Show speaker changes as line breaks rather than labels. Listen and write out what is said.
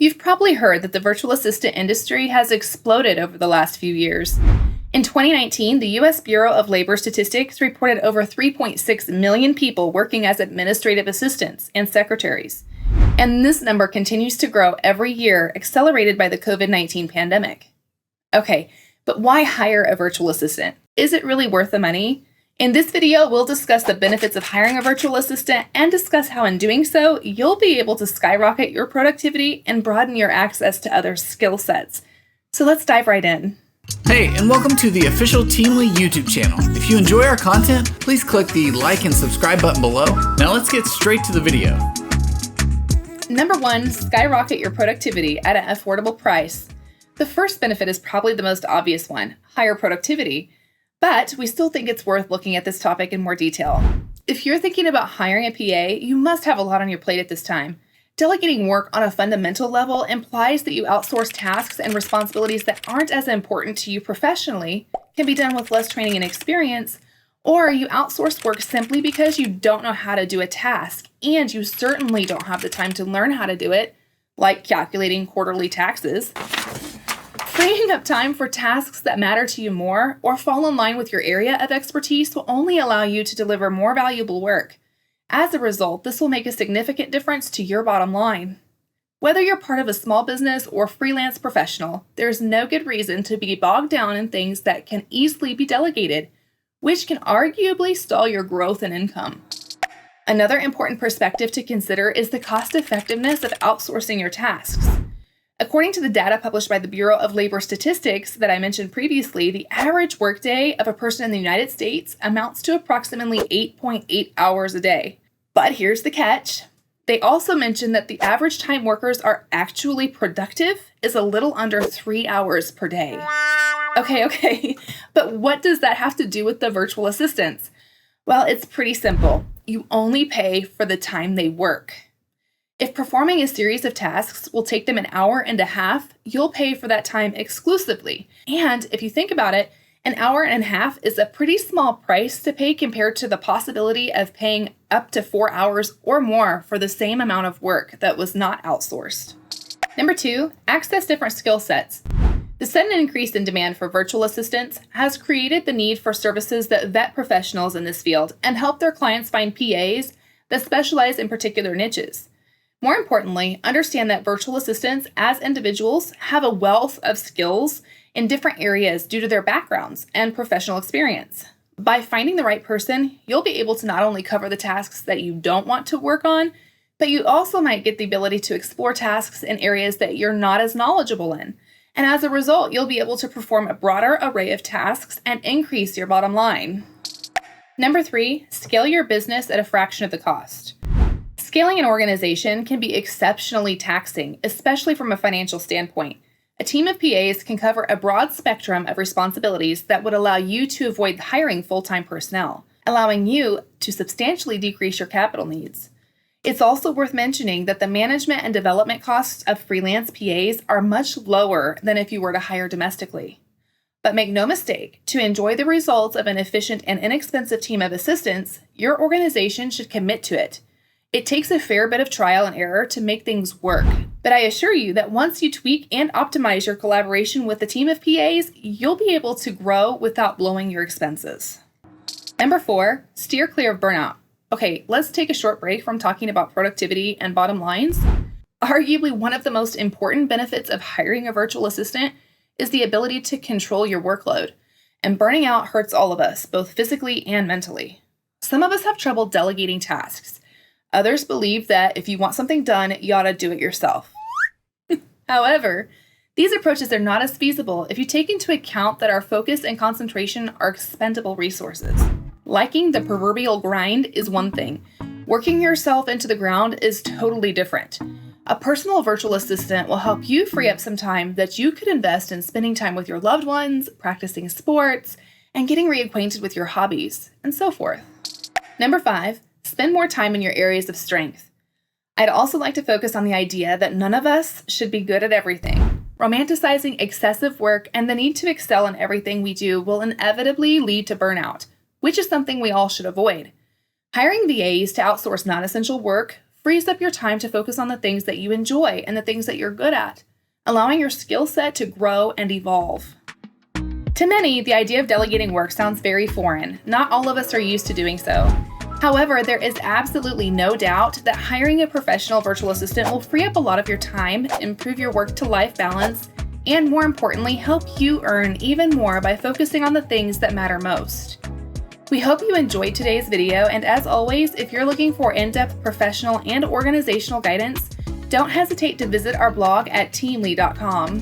You've probably heard that the virtual assistant industry has exploded over the last few years. In 2019, the U.S. Bureau of Labor Statistics reported over 3.6 million people working as administrative assistants and secretaries. And this number continues to grow every year, accelerated by the COVID-19 pandemic. Okay, but why hire a virtual assistant? Is it really worth the money? In this video, we'll discuss the benefits of hiring a virtual assistant and discuss how in doing so, you'll be able to skyrocket your productivity and broaden your access to other skill sets. So let's dive right in.
Hey, and welcome to the official Teamly YouTube channel. If you enjoy our content, please click the like and subscribe button below. Now let's get straight to the video.
Number 1, skyrocket your productivity at an affordable price. The first benefit is probably the most obvious one, higher productivity. But we still think it's worth looking at this topic in more detail. If you're thinking about hiring a PA, you must have a lot on your plate at this time. Delegating work on a fundamental level implies that you outsource tasks and responsibilities that aren't as important to you professionally, can be done with less training and experience, or you outsource work simply because you don't know how to do a task, and you certainly don't have the time to learn how to do it, like calculating quarterly taxes. Freeing up time for tasks that matter to you more or fall in line with your area of expertise will only allow you to deliver more valuable work. As a result, this will make a significant difference to your bottom line. Whether you're part of a small business or freelance professional, there's no good reason to be bogged down in things that can easily be delegated, which can arguably stall your growth and income. Another important perspective to consider is the cost effectiveness of outsourcing your tasks. According to the data published by the Bureau of Labor Statistics that I mentioned previously, the average workday of a person in the United States amounts to approximately 8.8 hours a day. But here's the catch. They also mentioned that the average time workers are actually productive is a little under 3 hours per day. Okay, but what does that have to do with the virtual assistants? Well, it's pretty simple. You only pay for the time they work. If performing a series of tasks will take them an hour and a half, you'll pay for that time exclusively. And if you think about it, an hour and a half is a pretty small price to pay compared to the possibility of paying up to 4 hours or more for the same amount of work that was not outsourced. Number 2, access different skill sets. The sudden increase in demand for virtual assistants has created the need for services that vet professionals in this field and help their clients find PAs that specialize in particular niches. More importantly, understand that virtual assistants as individuals have a wealth of skills in different areas due to their backgrounds and professional experience. By finding the right person, you'll be able to not only cover the tasks that you don't want to work on, but you also might get the ability to explore tasks in areas that you're not as knowledgeable in. And as a result, you'll be able to perform a broader array of tasks and increase your bottom line. Number 3, scale your business at a fraction of the cost. Scaling an organization can be exceptionally taxing, especially from a financial standpoint. A team of PAs can cover a broad spectrum of responsibilities that would allow you to avoid hiring full-time personnel, allowing you to substantially decrease your capital needs. It's also worth mentioning that the management and development costs of freelance PAs are much lower than if you were to hire domestically. But make no mistake, to enjoy the results of an efficient and inexpensive team of assistants, your organization should commit to it. It takes a fair bit of trial and error to make things work, but I assure you that once you tweak and optimize your collaboration with a team of PAs, you'll be able to grow without blowing your expenses. Number 4, steer clear of burnout. Okay, let's take a short break from talking about productivity and bottom lines. Arguably one of the most important benefits of hiring a virtual assistant is the ability to control your workload. And burning out hurts all of us, both physically and mentally. Some of us have trouble delegating tasks. Others believe that if you want something done, you ought to do it yourself. However, these approaches are not as feasible if you take into account that our focus and concentration are expendable resources. Liking the proverbial grind is one thing. Working yourself into the ground is totally different. A personal virtual assistant will help you free up some time that you could invest in spending time with your loved ones, practicing sports, and getting reacquainted with your hobbies, and so forth. Number 5, spend more time in your areas of strength. I'd also like to focus on the idea that none of us should be good at everything. Romanticizing excessive work and the need to excel in everything we do will inevitably lead to burnout, which is something we all should avoid. Hiring VAs to outsource non-essential work frees up your time to focus on the things that you enjoy and the things that you're good at, allowing your skill set to grow and evolve. To many, the idea of delegating work sounds very foreign. Not all of us are used to doing so. However, there is absolutely no doubt that hiring a professional virtual assistant will free up a lot of your time, improve your work-to-life balance, and more importantly, help you earn even more by focusing on the things that matter most. We hope you enjoyed today's video, and as always, if you're looking for in-depth professional and organizational guidance, don't hesitate to visit our blog at teamly.com.